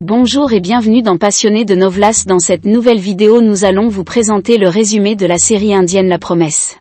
Bonjour et bienvenue dans Passionné de Novlas. Dans cette nouvelle vidéo nous allons vous présenter le résumé de la série indienne La Promesse.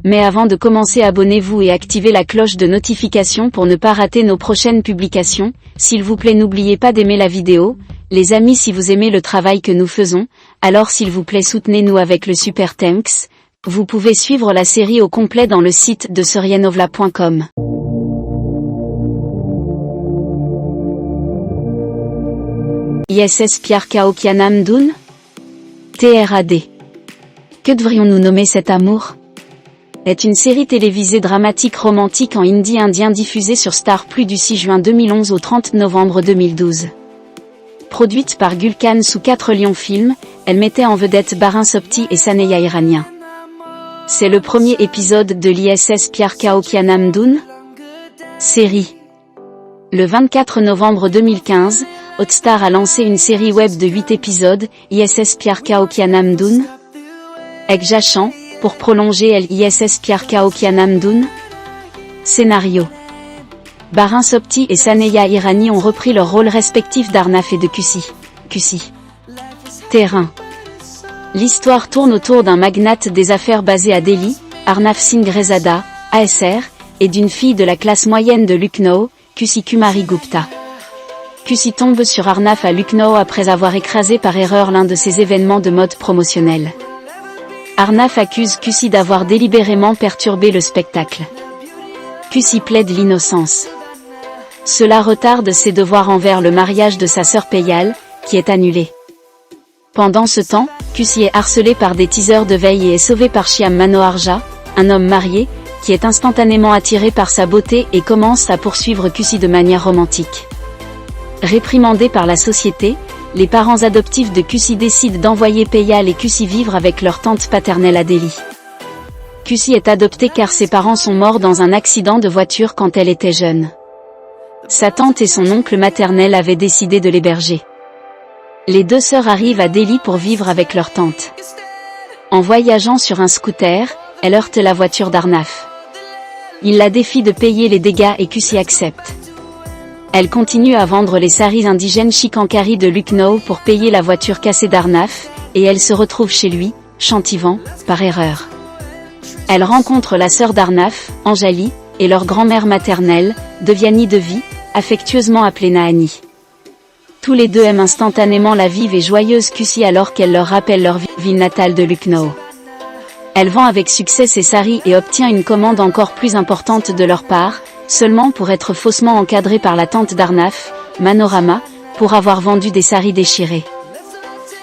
Mais avant de commencer, abonnez-vous et activez la cloche de notification pour ne pas rater nos prochaines publications. S'il vous plaît, n'oubliez pas d'aimer la vidéo. Les amis, si vous aimez le travail que nous faisons, alors s'il vous plaît soutenez-nous avec le super thanks. Vous pouvez suivre la série au complet dans le site de suryanovla.com. ISS Pyarka Okyanam Dun TRAD. Que devrions-nous nommer cet amour est une série télévisée dramatique romantique en hindi indien diffusée sur Star Plus du 6 juin 2011 au 30 novembre 2012. Produite par Gulkhan sous 4 Lions Films, elle mettait en vedette Barin Sopti et Saneya Iranien. C'est le premier épisode de l'ISS Pyarka Okyanam Dun série. Le 24 novembre 2015, Hotstar a lancé une série web de 8 épisodes, ISS Pyarka Okyanam Dun Ekjachan, pour prolonger l'ISS Pyarka Okyanam Dun. Scénario. Barin Sopti et Saneya Irani ont repris leurs rôles respectifs d'Arnaf et de Kusi. Terrain. L'histoire tourne autour d'un magnate des affaires basé à Delhi, Arnaf Singh Rezada, ASR, et d'une fille de la classe moyenne de Lucknow, Kusi Kumari Gupta. Kusi tombe sur Arnaf à Lucknow après avoir écrasé par erreur l'un de ses événements de mode promotionnel. Arnaf accuse Kusi d'avoir délibérément perturbé le spectacle. Kusi plaide l'innocence. Cela retarde ses devoirs envers le mariage de sa sœur Payal, qui est annulé. Pendant ce temps, Kusi est harcelé par des teasers de veille et est sauvé par Shyam Manoharja, un homme marié, qui est instantanément attiré par sa beauté et commence à poursuivre Kusi de manière romantique. Réprimandés par la société, les parents adoptifs de Kusi décident d'envoyer Payal et Kusi vivre avec leur tante paternelle à Delhi. Kusi est adoptée car ses parents sont morts dans un accident de voiture quand elle était jeune. Sa tante et son oncle maternel avaient décidé de l'héberger. Les deux sœurs arrivent à Delhi pour vivre avec leur tante. En voyageant sur un scooter, elle heurte la voiture d'Arnaf. Il la défie de payer les dégâts et Kusi accepte. Elle continue à vendre les saris indigènes Chikankari de Lucknow pour payer la voiture cassée d'Arnaf, et elle se retrouve chez lui, Chantivan, par erreur. Elle rencontre la sœur d'Arnaf, Anjali, et leur grand-mère maternelle, Devyani Devi, affectueusement appelée Nahani. Tous les deux aiment instantanément la vive et joyeuse Kusi alors qu'elle leur rappelle leur ville natale de Lucknow. Elle vend avec succès ses saris et obtient une commande encore plus importante de leur part, seulement pour être faussement encadrée par la tante d'Arnaf, Manorama, pour avoir vendu des saris déchirés.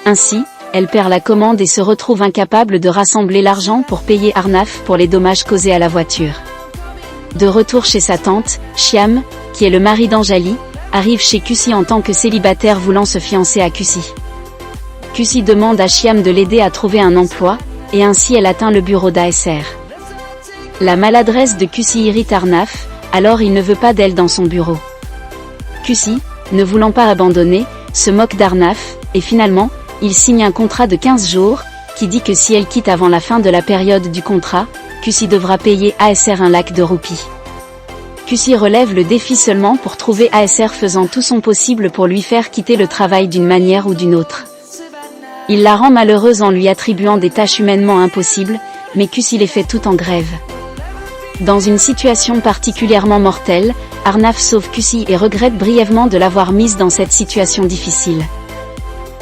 Ainsi, elle perd la commande et se retrouve incapable de rassembler l'argent pour payer Arnaf pour les dommages causés à la voiture. De retour chez sa tante, Shyam, qui est le mari d'Anjali, arrive chez Kusi en tant que célibataire voulant se fiancer à Kusi. Kusi demande à Shyam de l'aider à trouver un emploi, et ainsi elle atteint le bureau d'ASR. La maladresse de Kusi irrite Arnaf, alors il ne veut pas d'elle dans son bureau. Kusi, ne voulant pas abandonner, se moque d'Arnaf, et finalement, il signe un contrat de 15 jours, qui dit que si elle quitte avant la fin de la période du contrat, Kusi devra payer ASR 1 lakh de roupies. Kusi relève le défi seulement pour trouver ASR faisant tout son possible pour lui faire quitter le travail d'une manière ou d'une autre. Il la rend malheureuse en lui attribuant des tâches humainement impossibles, mais Kusi les fait toutes en grève. Dans une situation particulièrement mortelle, Arnaf sauve Kusi et regrette brièvement de l'avoir mise dans cette situation difficile.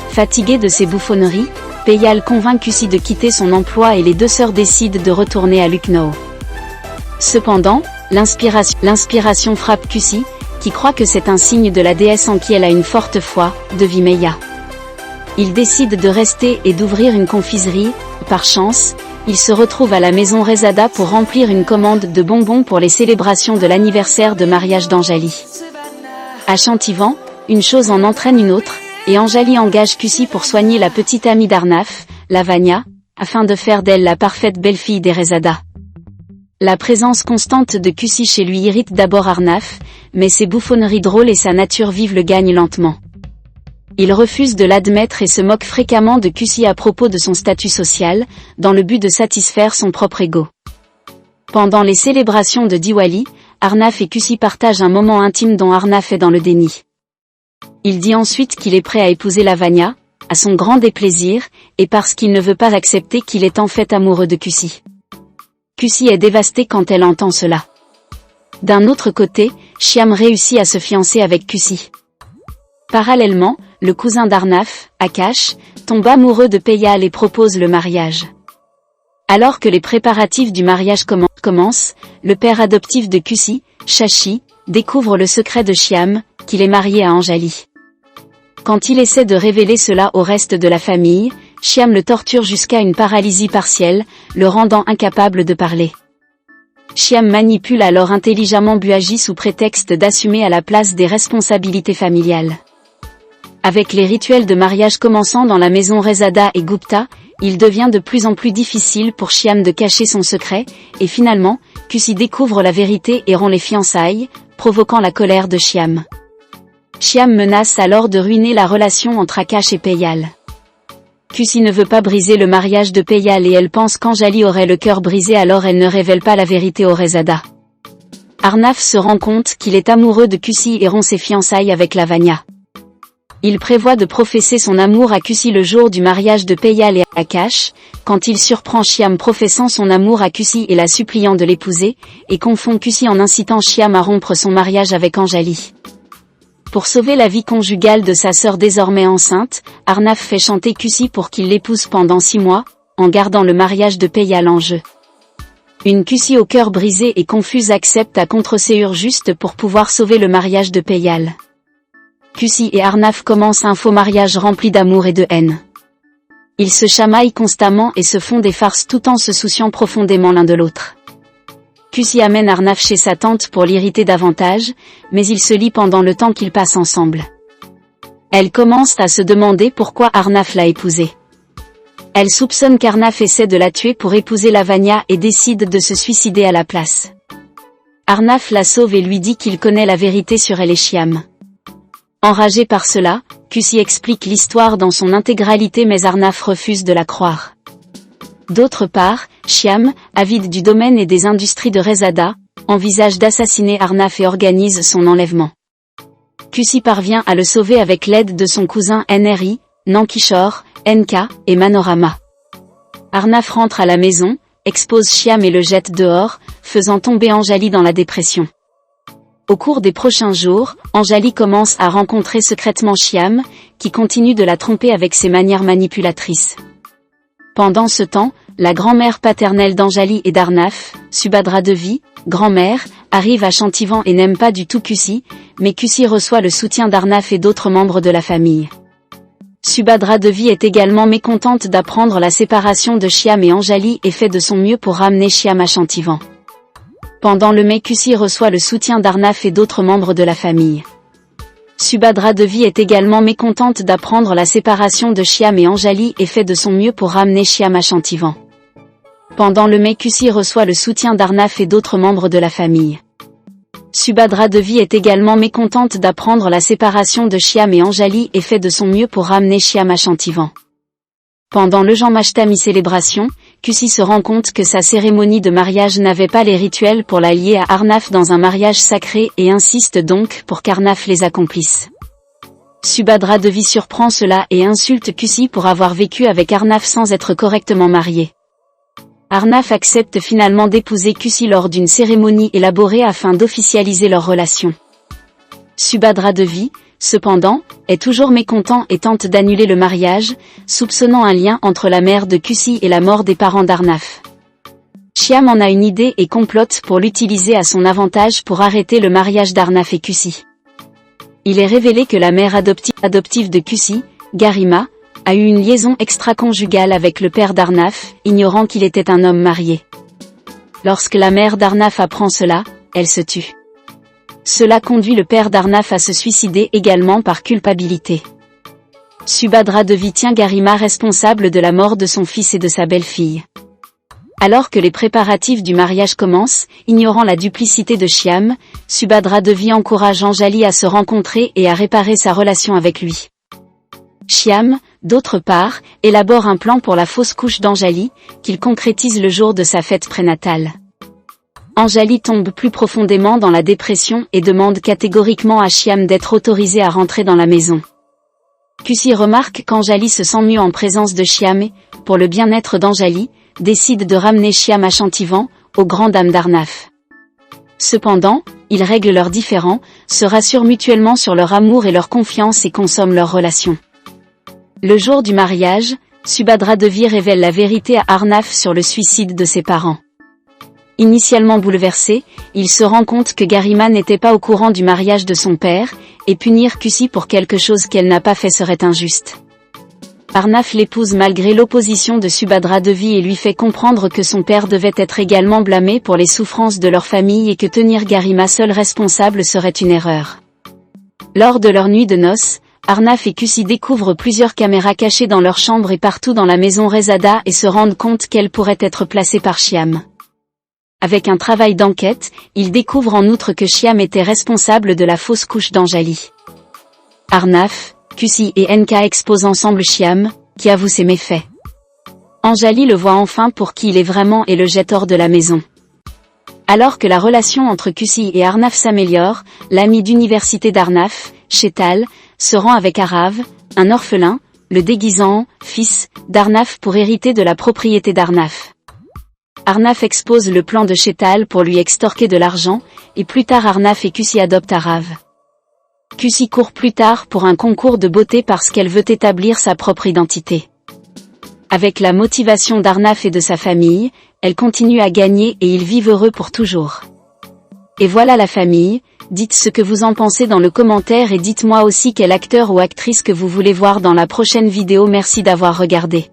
Fatiguée de ses bouffonneries, Payal convainc Kusi de quitter son emploi et les deux sœurs décident de retourner à Lucknow. Cependant, l'inspiration frappe Kusi, qui croit que c'est un signe de la déesse en qui elle a une forte foi, Devi Maya. Il décide de rester et d'ouvrir une confiserie. Par chance, il se retrouve à la maison Rezada pour remplir une commande de bonbons pour les célébrations de l'anniversaire de mariage d'Anjali. À Chantivan, une chose en entraîne une autre, et Anjali engage Kusi pour soigner la petite amie d'Arnaf, Lavanya, afin de faire d'elle la parfaite belle-fille des Rezada. La présence constante de Kusi chez lui irrite d'abord Arnaf, mais ses bouffonneries drôles et sa nature vive le gagnent lentement. Il refuse de l'admettre et se moque fréquemment de Kusi à propos de son statut social, dans le but de satisfaire son propre ego. Pendant les célébrations de Diwali, Arnaf et Kusi partagent un moment intime dont Arnaf est dans le déni. Il dit ensuite qu'il est prêt à épouser Lavanya, à son grand déplaisir, et parce qu'il ne veut pas accepter qu'il est en fait amoureux de Kusi. Kusi est dévastée quand elle entend cela. D'un autre côté, Shyam réussit à se fiancer avec Kusi. Parallèlement, le cousin d'Arnaf, Akash, tombe amoureux de Peyal et propose le mariage. Alors que les préparatifs du mariage commencent, le père adoptif de Kusi, Shashi, découvre le secret de Shyam, qu'il est marié à Anjali. Quand il essaie de révéler cela au reste de la famille, Shyam le torture jusqu'à une paralysie partielle, le rendant incapable de parler. Shyam manipule alors intelligemment Buaji sous prétexte d'assumer à la place des responsabilités familiales. Avec les rituels de mariage commençant dans la maison Rezada et Gupta, il devient de plus en plus difficile pour Shyam de cacher son secret, et finalement, Kusi découvre la vérité et rompt les fiançailles, provoquant la colère de Shyam. Shyam menace alors de ruiner la relation entre Akash et Peyal. Kusi ne veut pas briser le mariage de Peyal et elle pense qu'Anjali aurait le cœur brisé, alors elle ne révèle pas la vérité au Rezada. Arnaf se rend compte qu'il est amoureux de Kusi et rompt ses fiançailles avec Lavanya. Il prévoit de professer son amour à Kusi le jour du mariage de Peyal et Akash, quand il surprend Shyam professant son amour à Kusi et la suppliant de l'épouser, et confond Kusi en incitant Shyam à rompre son mariage avec Anjali. Pour sauver la vie conjugale de sa sœur désormais enceinte, Arnaf fait chanter Kusi pour qu'il l'épouse pendant 6 mois, en gardant le mariage de Peyal en jeu. Une Kusi au cœur brisé et confuse accepte à contre-séur juste pour pouvoir sauver le mariage de Peyal. Kusi et Arnaf commencent un faux mariage rempli d'amour et de haine. Ils se chamaillent constamment et se font des farces tout en se souciant profondément l'un de l'autre. Kusi amène Arnaf chez sa tante pour l'irriter davantage, mais ils se lient pendant le temps qu'ils passent ensemble. Elle commence à se demander pourquoi Arnaf l'a épousée. Elle soupçonne qu'Arnaf essaie de la tuer pour épouser Lavanya et décide de se suicider à la place. Arnaf la sauve et lui dit qu'il connaît la vérité sur elle et Shyam. Enragé par cela, Kusi explique l'histoire dans son intégralité mais Arnaf refuse de la croire. D'autre part, Shyam, avide du domaine et des industries de Rezada, envisage d'assassiner Arnaf et organise son enlèvement. Kusi parvient à le sauver avec l'aide de son cousin Nri, Nankishore, NK, et Manorama. Arnaf rentre à la maison, expose Shyam et le jette dehors, faisant tomber Anjali dans la dépression. Au cours des prochains jours, Anjali commence à rencontrer secrètement Shyam, qui continue de la tromper avec ses manières manipulatrices. Pendant ce temps, la grand-mère paternelle d'Anjali et d'Arnaf, Subhadra Devi, grand-mère, arrive à Chantivan et n'aime pas du tout Kusi, mais Kusi reçoit le soutien d'Arnaf et d'autres membres de la famille. Subhadra Devi est également mécontente d'apprendre la séparation de Shyam et Anjali et fait de son mieux pour ramener Shyam à Chantivan. Pendant le mai, Kusi reçoit le soutien d'Arnaf et d'autres membres de la famille. Subhadra Devi est également mécontente d'apprendre la séparation de Shyam et Anjali et fait de son mieux pour ramener Shyam à Chantivan. Pendant le mai, Kusi reçoit le soutien d'Arnaf et d'autres membres de la famille. Subhadra Devi est également mécontente d'apprendre la séparation de Shyam et Anjali et fait de son mieux pour ramener Shyam à Chantivan. Pendant le Janmashtami célébration, Kusi se rend compte que sa cérémonie de mariage n'avait pas les rituels pour la lier à Arnaf dans un mariage sacré et insiste donc pour qu'Arnaf les accomplisse. Subhadra Devi surprend cela et insulte Kusi pour avoir vécu avec Arnaf sans être correctement marié. Arnaf accepte finalement d'épouser Kusi lors d'une cérémonie élaborée afin d'officialiser leur relation. Subhadra Devi, cependant, est toujours mécontent et tente d'annuler le mariage, soupçonnant un lien entre la mère de Kusi et la mort des parents d'Arnaf. Shyam en a une idée et complote pour l'utiliser à son avantage pour arrêter le mariage d'Arnaf et Kusi. Il est révélé que la mère adoptive de Kusi, Garima, a eu une liaison extra-conjugale avec le père d'Arnaf, ignorant qu'il était un homme marié. Lorsque la mère d'Arnaf apprend cela, elle se tue. Cela conduit le père d'Arnaf à se suicider également par culpabilité. Subhadra Devi tient Garima responsable de la mort de son fils et de sa belle-fille. Alors que les préparatifs du mariage commencent, ignorant la duplicité de Shyam, Subhadra Devi encourage Anjali à se rencontrer et à réparer sa relation avec lui. Shyam, d'autre part, élabore un plan pour la fausse couche d'Anjali, qu'il concrétise le jour de sa fête prénatale. Anjali tombe plus profondément dans la dépression et demande catégoriquement à Shyam d'être autorisé à rentrer dans la maison. Kushi remarque qu'Anjali se sent mieux en présence de Shyam et, pour le bien-être d'Anjali, décide de ramener Shyam à Chantivan, aux grandes dames d'Arnaf. Cependant, ils règlent leurs différends, se rassurent mutuellement sur leur amour et leur confiance et consomment leur relation. Le jour du mariage, Subhadra Devi révèle la vérité à Arnaf sur le suicide de ses parents. Initialement bouleversé, il se rend compte que Garima n'était pas au courant du mariage de son père, et punir Kushi pour quelque chose qu'elle n'a pas fait serait injuste. Arnaf l'épouse malgré l'opposition de Subhadra Devi et lui fait comprendre que son père devait être également blâmé pour les souffrances de leur famille et que tenir Garima seul responsable serait une erreur. Lors de leur nuit de noces, Arnaf et Kushi découvrent plusieurs caméras cachées dans leur chambre et partout dans la maison Rezada et se rendent compte qu'elles pourraient être placées par Shyam. Avec un travail d'enquête, ils découvrent en outre que Shyam était responsable de la fausse couche d'Anjali. Arnaf, Kushi et NK exposent ensemble Shyam, qui avoue ses méfaits. Anjali le voit enfin pour qui il est vraiment et le jette hors de la maison. Alors que la relation entre Kushi et Arnaf s'améliore, l'ami d'université d'Arnaf, Shetal, se rend avec Arav, un orphelin, le déguisant en fils d'Arnaf pour hériter de la propriété d'Arnaf. Arnaf expose le plan de Shetal pour lui extorquer de l'argent, et plus tard Arnaf et Kushi adoptent Arav. Kushi court plus tard pour un concours de beauté parce qu'elle veut établir sa propre identité. Avec la motivation d'Arnaf et de sa famille, elle continue à gagner et ils vivent heureux pour toujours. Et voilà la famille, dites ce que vous en pensez dans le commentaire et dites-moi aussi quel acteur ou actrice que vous voulez voir dans la prochaine vidéo. Merci d'avoir regardé.